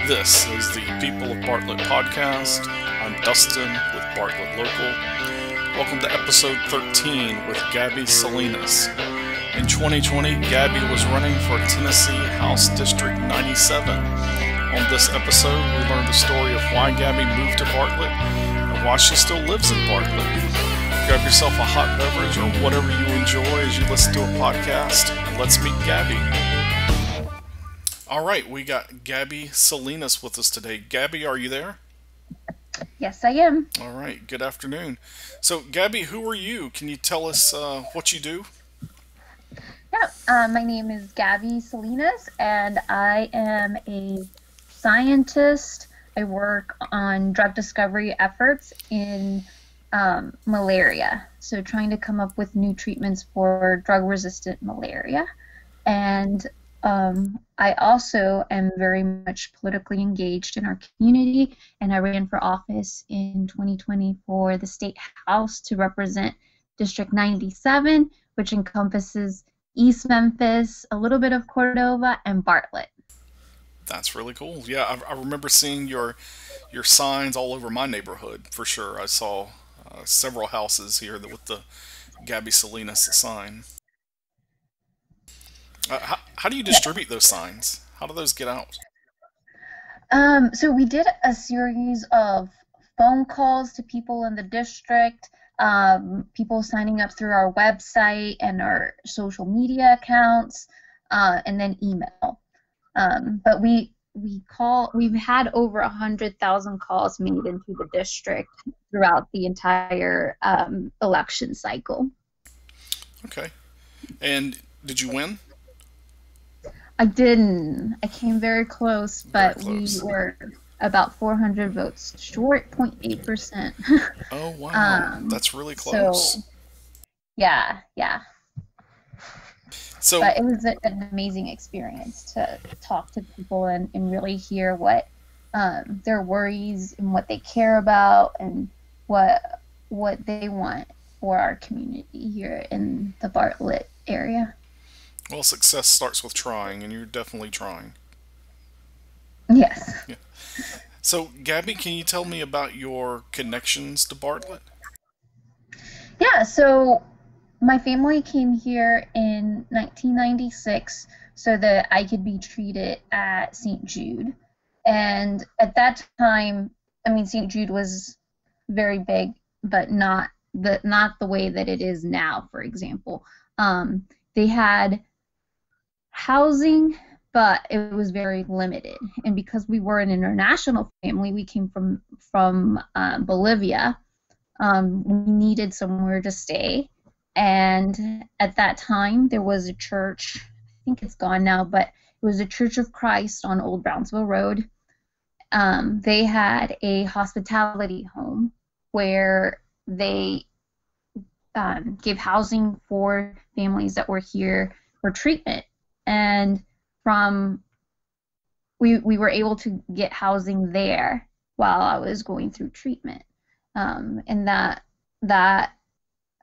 This is the People of Bartlett podcast. I'm Dustin with Bartlett Local. Welcome to episode 13 with Gabby Salinas. In 2020, Gabby was running for Tennessee House District 97. On this episode, we learned the story of why Gabby moved to Bartlett and why she still lives in Bartlett. Grab yourself a hot beverage or whatever you enjoy as you listen to a podcast, and let's meet Gabby. All right, we got Gabby Salinas with us today. Gabby, are you there? Yes, I am. All right, good afternoon. So, Gabby, who are you? Can you tell us what you do? Yeah, my name is Gabby Salinas, and I am a scientist. I work on drug discovery efforts in malaria, so trying to come up with new treatments for drug-resistant malaria. And I also am very much politically engaged in our community, and I ran for office in 2020 for the State House to represent District 97, which encompasses East Memphis, a little bit of Cordova, and Bartlett. That's really cool. Yeah, I remember seeing your signs all over my neighborhood, for sure. I saw several houses here with the Gabby Salinas sign. How do you distribute those signs? How do those get out? So we did a series of phone calls to people in the district, people signing up through our website and our social media accounts, and then email. But we've had over 100,000 calls made into the district throughout the entire election cycle. Okay. And did you win? I didn't. I came very close, but Very close. we were about 400 votes short, 0.8%. Oh, wow. That's really close. So, yeah. So, But it was an amazing experience to talk to people and really hear what their worries and what they care about and what they want for our community here in the Bartlett area. well, success starts with trying, and you're definitely trying. Yes. Yeah. So, Gabby, can you tell me about your connections to Bartlett? Yeah, so my family came here in 1996 so that I could be treated at St. Jude. And at that time, I mean, St. Jude was very big, but not the way that it is now, for example. They had housing, but it was very limited. And because we were an international family, we came from Bolivia. We needed somewhere to stay, and at that time there was a church. I think it's gone now, but it was a Church of Christ on Old Brownsville Road. They had a hospitality home where they gave housing for families that were here for treatment, and we were able to get housing there while I was going through treatment. And that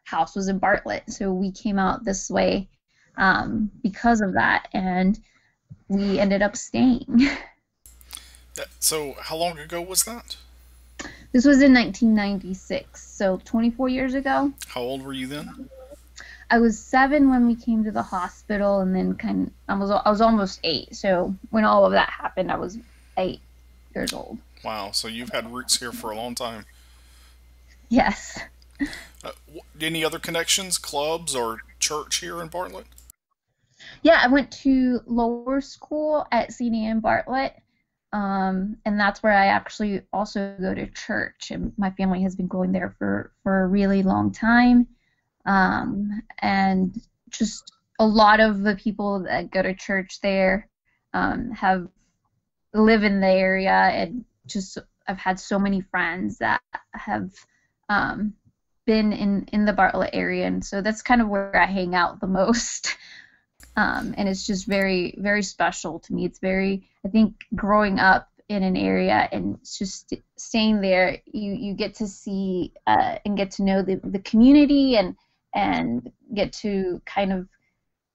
house was in Bartlett, so we came out this way because of that, and we ended up staying. So, how long ago was that? This was in 1996, so 24 years ago. How old were you then? I was 7 when we came to the hospital, and then I was almost 8. So when all of that happened, I was 8 years old. Wow, so you've had roots here for a long time. Yes. Any other connections, clubs, or church here in Bartlett? Yeah, I went to lower school at St. Anne Bartlett, and that's where I actually also go to church. And my family has been going there for a really long time. And just a lot of the people that go to church there have live in the area, and just I've had so many friends that have been in the Bartlett area, and so that's kind of where I hang out the most. And it's just very, very special to me. I think growing up in an area and just staying there, you get to see and get to know the community and get to kind of,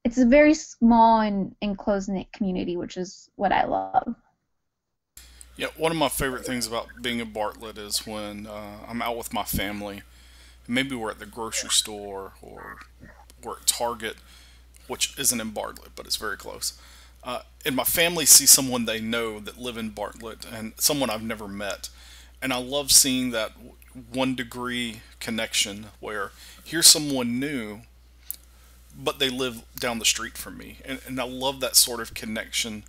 it's a very small and close-knit community, which is what I love. Yeah, one of my favorite things about being in Bartlett is when I'm out with my family. Maybe we're at the grocery store or we're at Target, which isn't in Bartlett, but it's very close. And my family sees someone they know that live in Bartlett and someone I've never met. And I love seeing that 1 degree connection where here's someone new, but they live down the street from me. And I love that sort of connection.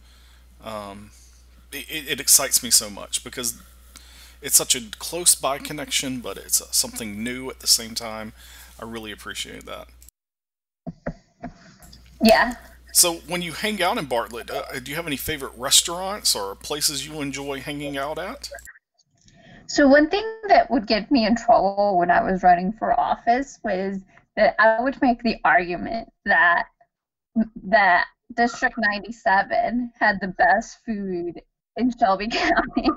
It excites me so much because it's such a close by connection, but it's something new at the same time. I really appreciate that. Yeah. So, when you hang out in Bartlett, do you have any favorite restaurants or places you enjoy hanging out at? So one thing that would get me in trouble when I was running for office was that I would make the argument that District 97 had the best food in Shelby County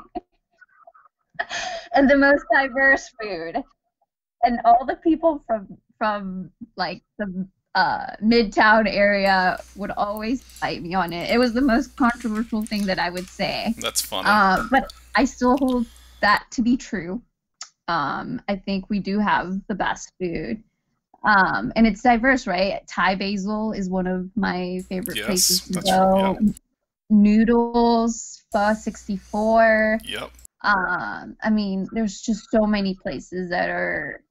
and the most diverse food. And all the people from like the Midtown area would always fight me on it. It was the most controversial thing that I would say. That's funny. But I still hold that to be true. I think we do have the best food. And it's diverse, right? Thai basil is one of my favorite Yes, places to that's go. yeah. Noodles, Pho 64. Yep. I mean, there's just so many places that are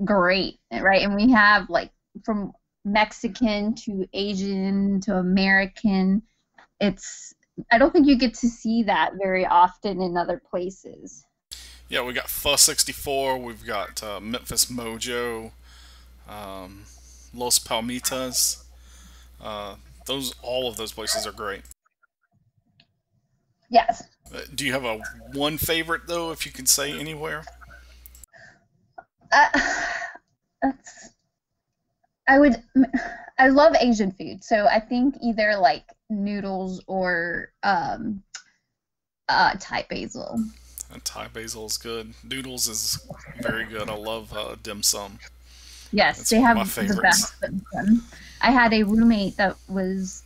great, right? And we have like from Mexican to Asian to American. It's I don't think you get to see that very often in other places. Yeah, we got Fuss 64, we've got Memphis Mojo, um, Los Palmitas. Uh, all of those places are great. Yes. Do you have a one favorite though, if you can say anywhere? Uh, that's I would I love Asian food, so I think either like noodles or Thai basil. Thai basil is good. Noodles is very good. I love dim sum. Yes, It's they one of have my the favorites. best dim sum. I had a roommate that was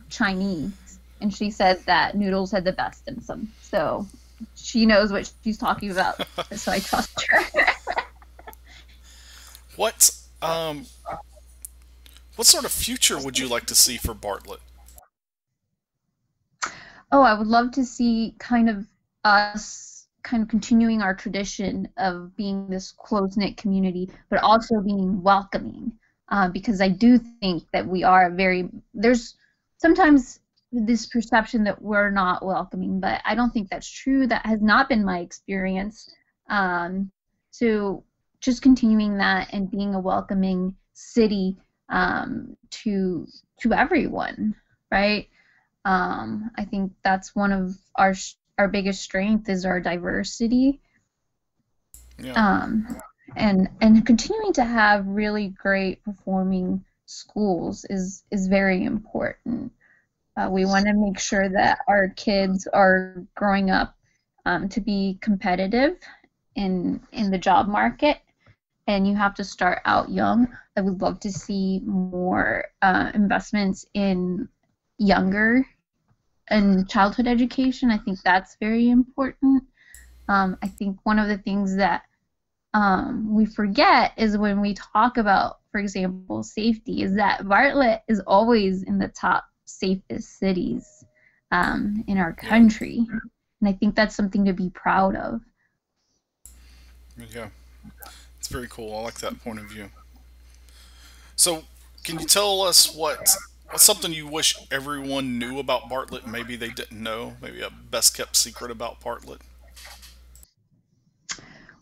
Chinese, and she said that noodles had the best dim sum. So she knows what she's talking about, so I trust her. What what sort of future would you like to see for Bartlett? Oh, I would love to see kind of us kind of continuing our tradition of being this close-knit community, but also being welcoming. Because I do think that we are there's sometimes this perception that we're not welcoming, but I don't think that's true. That has not been my experience. Um, so just continuing that and being a welcoming city to everyone, right? I think that's one of our biggest strength is our diversity, Yeah. um, and continuing to have really great performing schools is very important. We want to make sure that our kids are growing up to be competitive in the job market, and you have to start out young. I would love to see more investments in younger and childhood education. I think that's very important. I think one of the things that we forget is when we talk about, for example, safety, is that Bartlett is always in the top safest cities in our Yeah. country. And I think that's something to be proud of. Yeah. It's very cool. I like that point of view. So, can you tell us what's something you wish everyone knew about Bartlett? Maybe they didn't know. Maybe a best kept secret about Bartlett.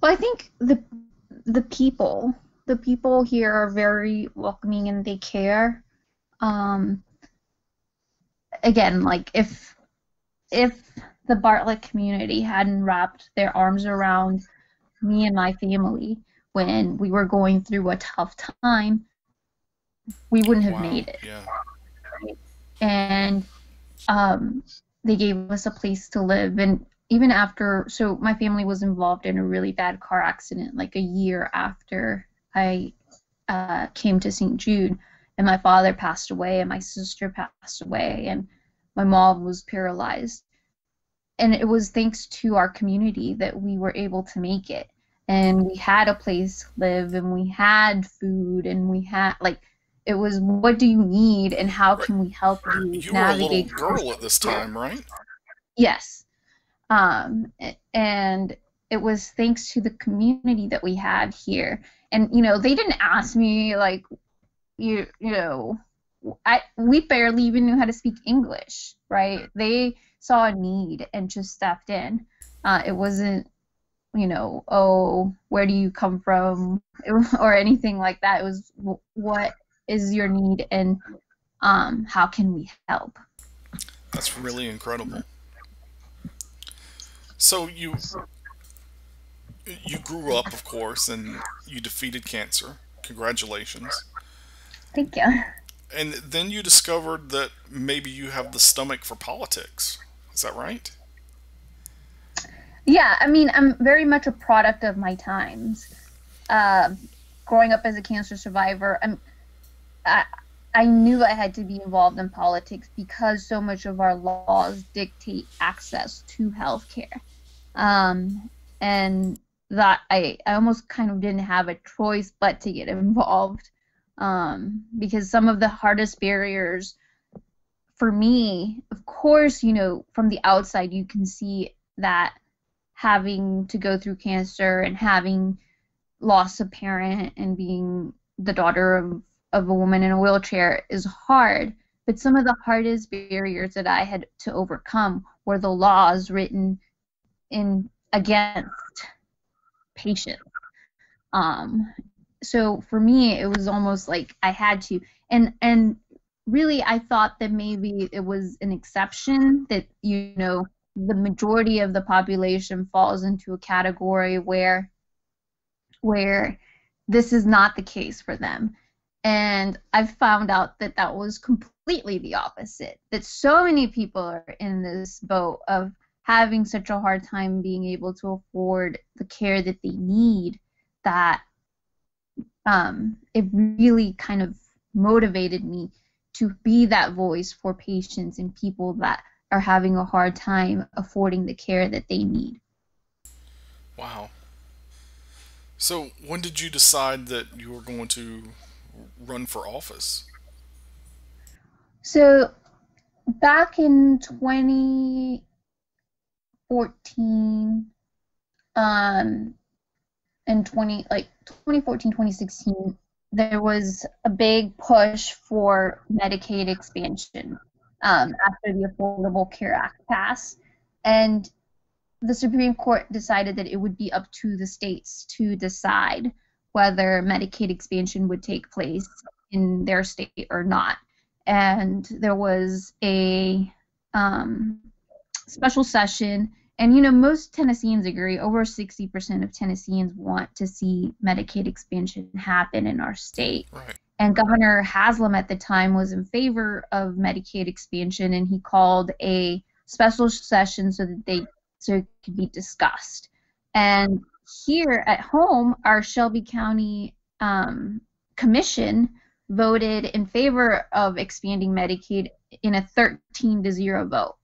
Well, I think the people here are very welcoming and they care. Um, Again, like if the Bartlett community hadn't wrapped their arms around me and my family when we were going through a tough time, we wouldn't have Wow. made it. Yeah. And um, they gave us a place to live. And even after, so my family was involved in a really bad car accident, like a year after I came to St. Jude, and my father passed away, and my sister passed away, and my mom was paralyzed. and it was thanks to our community that we were able to make it. And we had a place to live, and we had food, and we had, like, it was, what do you need, and how Right. can we help you You were a little navigate? girl at this time, right? Yes. And it was thanks to the community that we had here. And, they didn't ask me, like, you know, we barely even knew how to speak English, right? They saw a need and just stepped in. It wasn't, oh, where do you come from, or anything like that. It was, what is your need, and how can we help? That's really incredible. So you grew up, of course, and you defeated cancer. Congratulations. Thank you. And then you discovered that maybe you have the stomach for politics. Is that right? Yeah, I mean, I'm very much a product of my times. Uh, Growing up as a cancer survivor, I, I knew I had to be involved in politics because so much of our laws dictate access to healthcare. And that I almost kind of didn't have a choice but to get involved, because some of the hardest barriers for me, of course, from the outside, you can see that having to go through cancer and having lost a parent and being the daughter of a woman in a wheelchair is hard. But some of the hardest barriers that I had to overcome were the laws written in against patients. Um, so for me, it was almost like I had to, and really, I thought that maybe it was an exception, that the majority of the population falls into a category where this is not the case for them. And I found out that that was completely the opposite, that so many people are in this boat of having such a hard time being able to afford the care that they need, that it really kind of motivated me to be that voice for patients and people that are having a hard time affording the care that they need. Wow. So when did you decide that you were going to run for office? So back in 2014, and 2014, 2016, there was a big push for Medicaid expansion, after the Affordable Care Act passed. And the Supreme Court decided that it would be up to the states to decide whether Medicaid expansion would take place in their state or not. And there was a special session, and most Tennesseans agree. Over 60% of Tennesseans want to see Medicaid expansion happen in our state. Right. And Governor Haslam at the time was in favor of Medicaid expansion, and he called a special session so it could be discussed. And here at home, our Shelby County Commission voted in favor of expanding Medicaid in a 13-0 vote.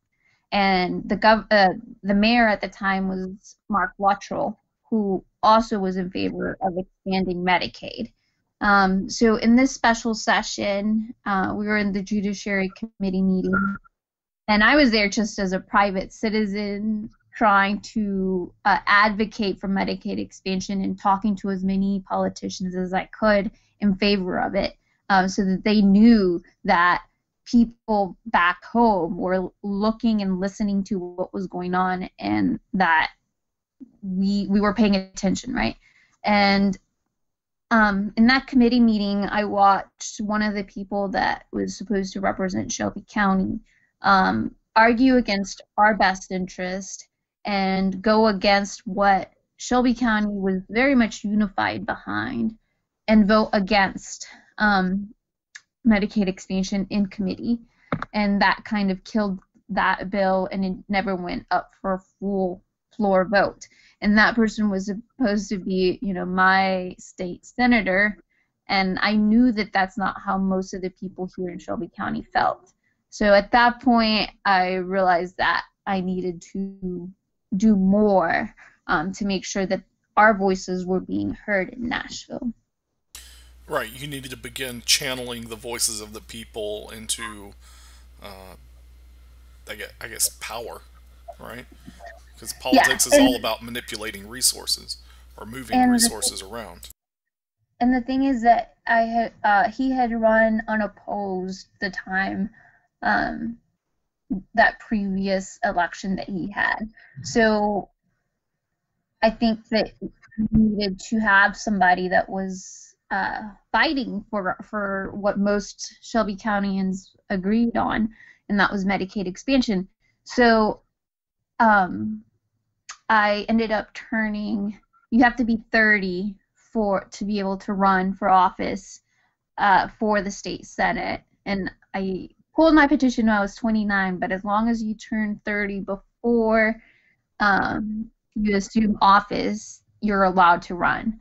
And the mayor at the time was Mark Luttrell, who also was in favor of expanding Medicaid. So in this special session, we were in the Judiciary Committee meeting, and I was there just as a private citizen trying to advocate for Medicaid expansion and talking to as many politicians as I could in favor of it, so that they knew that people back home were looking and listening to what was going on, and that we were paying attention, right? And in that committee meeting, I watched one of the people that was supposed to represent Shelby County argue against our best interest and go against what Shelby County was very much unified behind, and vote against Medicaid expansion in committee. And that kind of killed that bill, and it never went up for a full floor vote. And that person was supposed to be, my state senator, and I knew that that's not how most of the people here in Shelby County felt. So at that point, I realized that I needed to do more to make sure that our voices were being heard in Nashville. Right, you needed to begin channeling the voices of the people into, uh, I guess, power, right? Because Yeah, politics is all about manipulating resources or moving and resources around. and the thing is that he had run unopposed the time um, that previous election that he had. So I think that we needed to have somebody that was fighting for what most Shelby Countyans agreed on, and that was Medicaid expansion. So I ended up turning. You have to be 30 to be able to run for office for the state senate, and I pulled my petition when I was 29. But as long as you turn 30 before you assume office, you're allowed to run.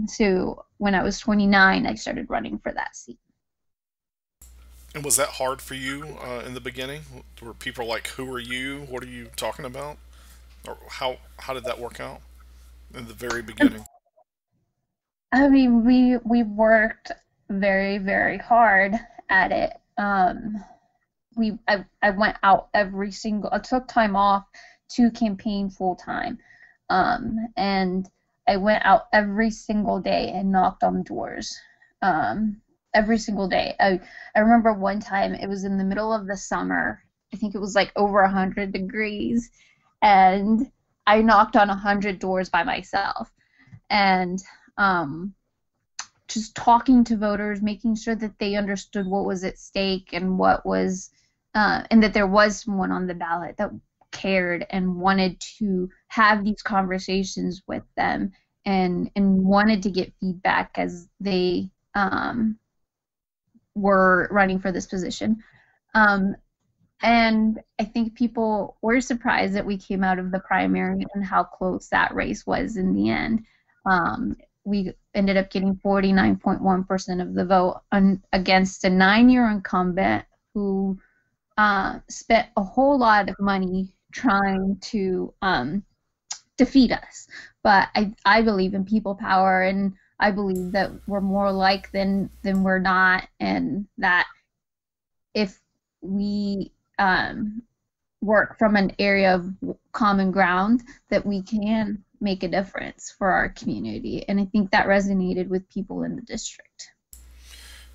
So when I was 29, I started running for that seat. And was that hard for you in the beginning? Were people like, "Who are you? What are you talking about?" Or how did that work out in the very beginning? I mean, we worked very, very hard at it. I went out I took time off to campaign full time. And I went out every single day and knocked on doors. Every single day. I remember one time it was in the middle of the summer. I think it was like over 100 degrees, and I knocked on 100 doors by myself. And just talking to voters, making sure that they understood what was at stake and what was, and that there was someone on the ballot that cared and wanted to have these conversations with them, and wanted to get feedback as they were running for this position. And I think people were surprised that we came out of the primary and how close that race was in the end. We ended up getting 49.1% of the vote against a 9-year incumbent who spent a whole lot of money trying to defeat us. But I believe in people power, and I believe that we're more alike than we're not, and that if we work from an area of common ground, that we can make a difference for our community. And I think that resonated with people in the district.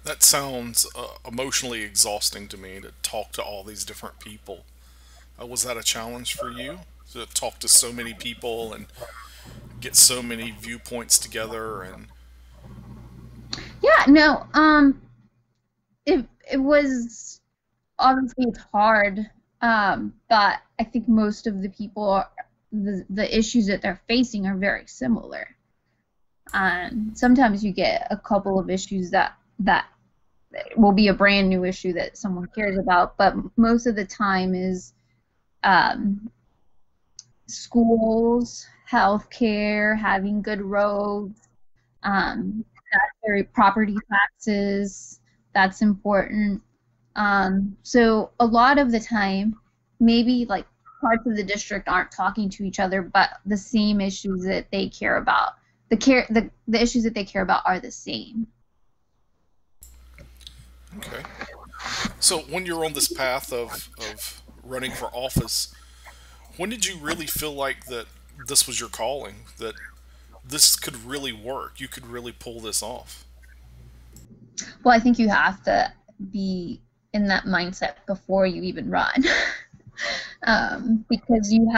That sounds emotionally exhausting to me to talk to all these different people. Was that a challenge for you to talk to so many people and get so many viewpoints together? And yeah, no, it was obviously it's hard, but I think most of the people the issues that they're facing are very similar. Sometimes you get a couple of issues that will be a brand new issue that someone cares about, but most of the time is schools, healthcare, having good roads, property taxes. That's important. So a lot of the time, maybe like parts of the district aren't talking to each other, but the same issues that they care about, the issues that they care about are the same. okay, so when you're on this path of running for office, when did you really feel like that this was your calling, that this could really work, you could really pull this off? Well, I think you have to be in that mindset before you even run. Because you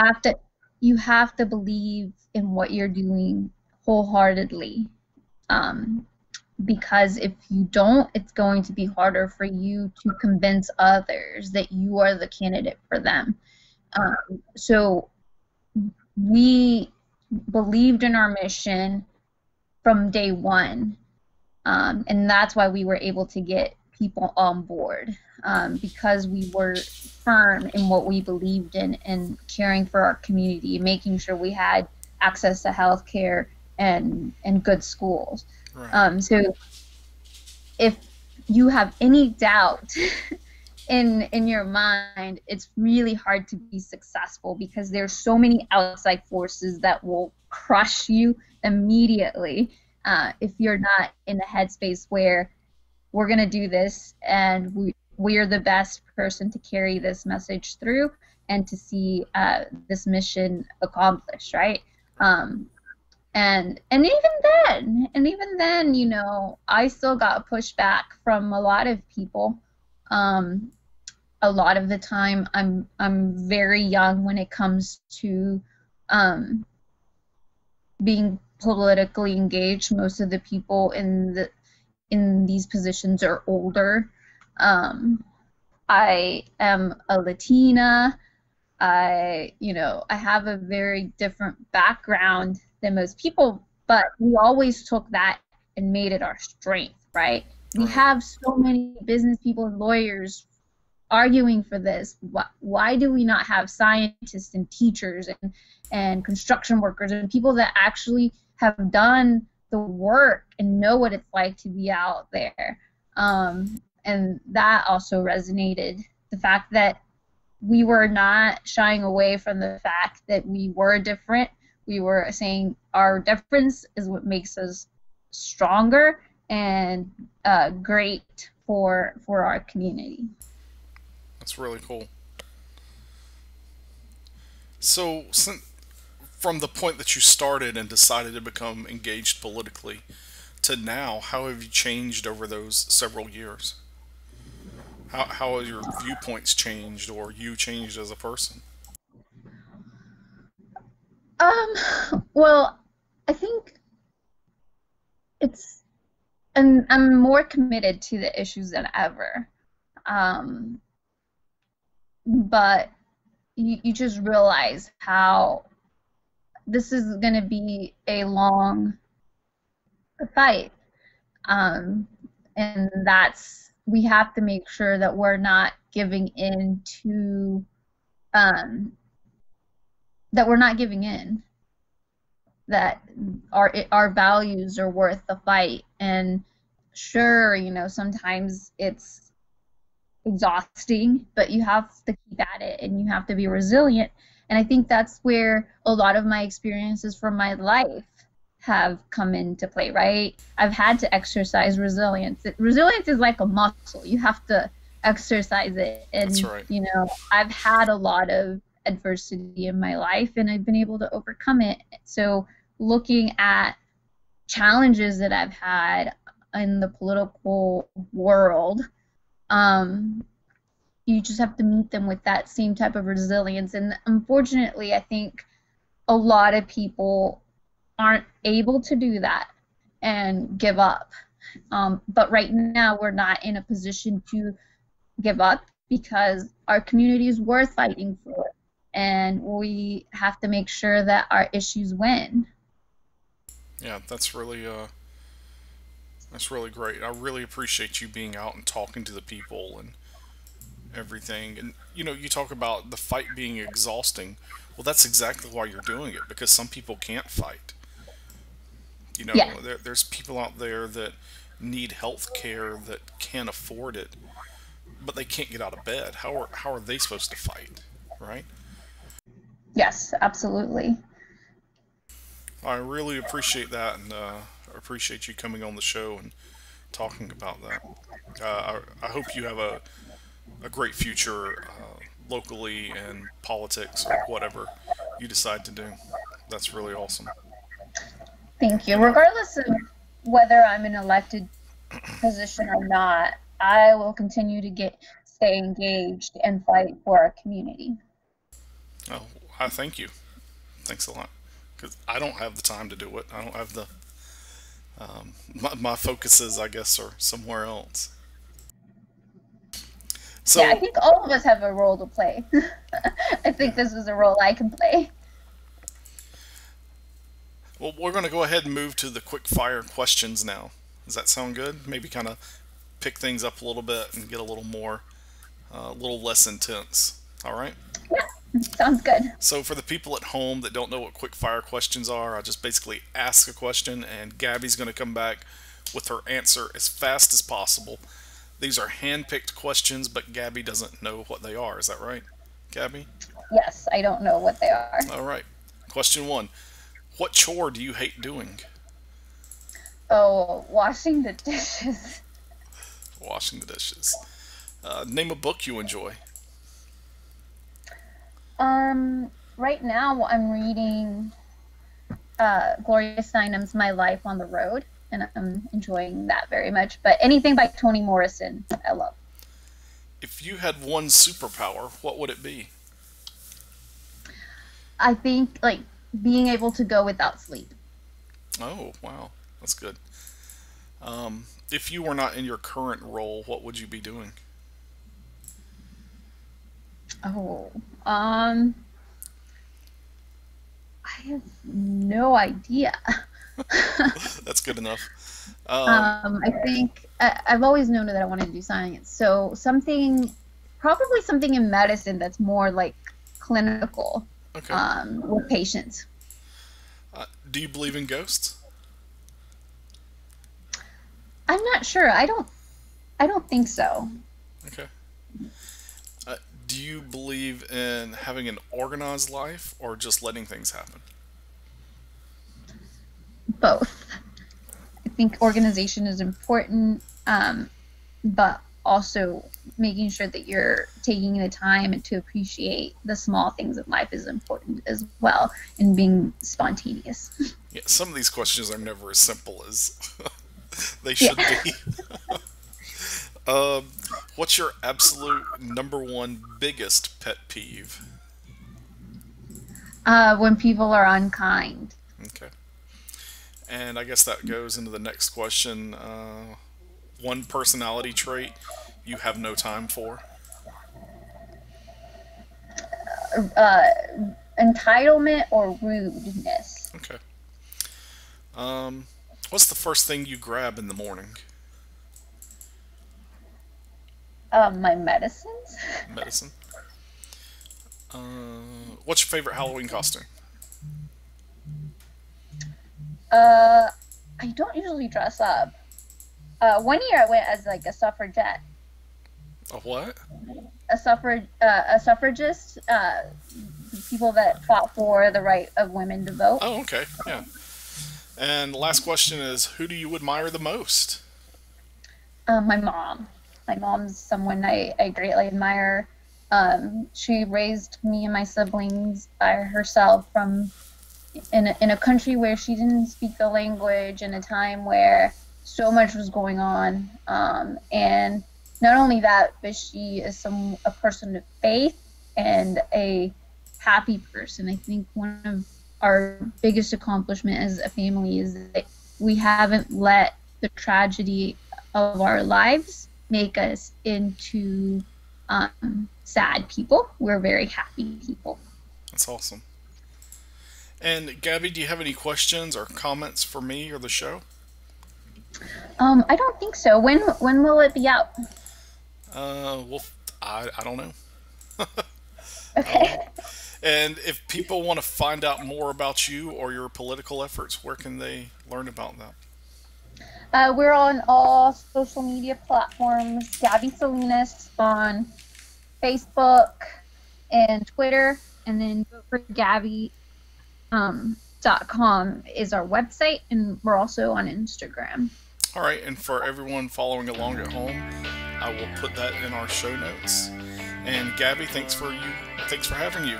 have to believe in what you're doing wholeheartedly. Because if you don't, it's going to be harder for you to convince others that you are the candidate for them. So we believed in our mission from day one, and that's why we were able to get people on board, because we were firm in what we believed in and caring for our community, making sure we had access to health care and good schools. Right. So if you have any doubt in your mind, it's really hard to be successful because there's so many outside forces that will crush you immediately if you're not in a headspace where we're going to do this and we're the best person to carry this message through and to see this mission accomplished, right? And even then, I still got pushback from a lot of people. A lot of the time, I'm very young when it comes to being politically engaged. Most of the people in these positions are older. I am a Latina. I have a very different background than most people, but we always took that and made it our strength, right? We have so many business people and lawyers arguing for this. Why do we not have scientists and teachers and construction workers and people that actually have done the work and know what it's like to be out there? And that also resonated. The fact that we were not shying away from the fact that we were different. We were saying our difference is what makes us stronger and great for our community. That's really cool. So, from the point that you started and decided to become engaged politically to now, how have you changed over those several years? How have your viewpoints changed or you changed as a person? Well, I think I'm more committed to the issues than ever. But you just realize how this is going to be a long fight. And we have to make sure that we're not giving in to, that our values are worth the fight. And sure, sometimes it's exhausting, but you have to keep at it and you have to be resilient. And I think that's where a lot of my experiences from my life have come into play, right? I've had to exercise resilience. Resilience is like a muscle. You have to exercise it. And, That's right. I've had a lot of adversity in my life and I've been able to overcome it. So looking at challenges that I've had in the political world, you just have to meet them with that same type of resilience. And unfortunately, I think a lot of people aren't able to do that and give up. But right now, we're not in a position to give up because our community is worth fighting for. And we have to make sure that our issues win. Yeah, that's really great. I really appreciate you being out and talking to the people and everything. And you talk about the fight being exhausting. Well, that's exactly why you're doing it, because some people can't fight. Yeah. There's people out there that need health care that can't afford it, but they can't get out of bed. How are they supposed to fight, right? Yes, absolutely. I really appreciate that, and appreciate you coming on the show and talking about that. I hope you have a great future locally in politics or whatever you decide to do. That's really awesome. Thank you. Regardless of whether I'm in an elected position or not, I will continue to stay engaged and fight for our community. Oh, I thank you. Thanks a lot. Because I don't have the time to do it. I don't have the my focuses, I guess, are somewhere else. So, Yeah, I think all of us have a role to play. I think this is a role I can play. well, we're going to go ahead and move to the quick fire questions now. Does that sound good? Maybe kind of pick things up a little bit and get a little more, a little less intense. All right? Yeah, sounds good. So, for the people at home that don't know what quick fire questions are, I just basically ask a question, and Gabby's going to come back with her answer as fast as possible. These are hand-picked questions, but Gabby doesn't know what they are. Is that right, Gabby? Yes, I don't know what they are. All right. Question one. What chore do you hate doing? Oh, washing the dishes. Washing the dishes. Name a book you enjoy. Right now I'm reading Gloria Steinem's My Life on the Road, and I'm enjoying that very much. But anything by Toni Morrison, I love. If you had one superpower, what would it be? I think like being able to go without sleep. Oh, wow. That's good. If you were not in your current role, what would you be doing? Oh, I have no idea. That's good enough. I think I've always known that I wanted to do science. So probably something in medicine that's more like clinical, Okay. with patients. Do you believe in ghosts? I'm not sure. I don't think so. Okay. Do you believe in having an organized life or just letting things happen? Both. I think organization is important, but also making sure that you're taking the time to appreciate the small things in life is important as well, and being spontaneous. Yeah, some of these questions are never as simple as they should be. What's your absolute number one biggest pet peeve? When people are unkind. Okay. And I guess that goes into the next question. One personality trait you have no time for? Entitlement or rudeness. Okay. What's the first thing you grab in the morning? My medicines. Medicine. What's your favorite Halloween costume? I don't usually dress up. One year I went as like a suffragette. A what? A suffragist. People that fought for the right of women to vote. Oh, okay. Yeah. And the last question is, who do you admire the most? My mom. My mom's someone I greatly admire. She raised me and my siblings by herself in a country where she didn't speak the language, in a time where so much was going on. And not only that, but she is a person of faith and a happy person. I think one of our biggest accomplishment as a family is that we haven't let the tragedy of our lives make us into sad people. We're very happy people. That's awesome. And Gabby, do you have any questions or comments for me or the show? I don't think so. When will it be out? Well, I don't know. Okay. And if people want to find out more about you or your political efforts, where can they learn about that? We're on all social media platforms. Gabby Salinas on Facebook and Twitter, and then voteforgabby.com is our website, and we're also on Instagram. All right, and for everyone following along at home, I will put that in our show notes. And Gabby, thanks for having you,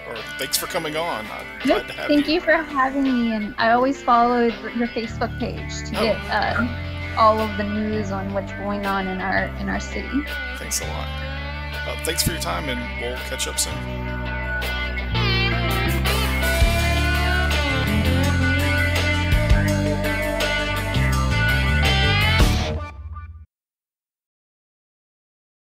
or thanks for coming on. I'm glad to have you. Thank you for having me, and I always follow your Facebook page to get all of the news on what's going on in our city. Thanks a lot. Thanks for your time, and we'll catch up soon.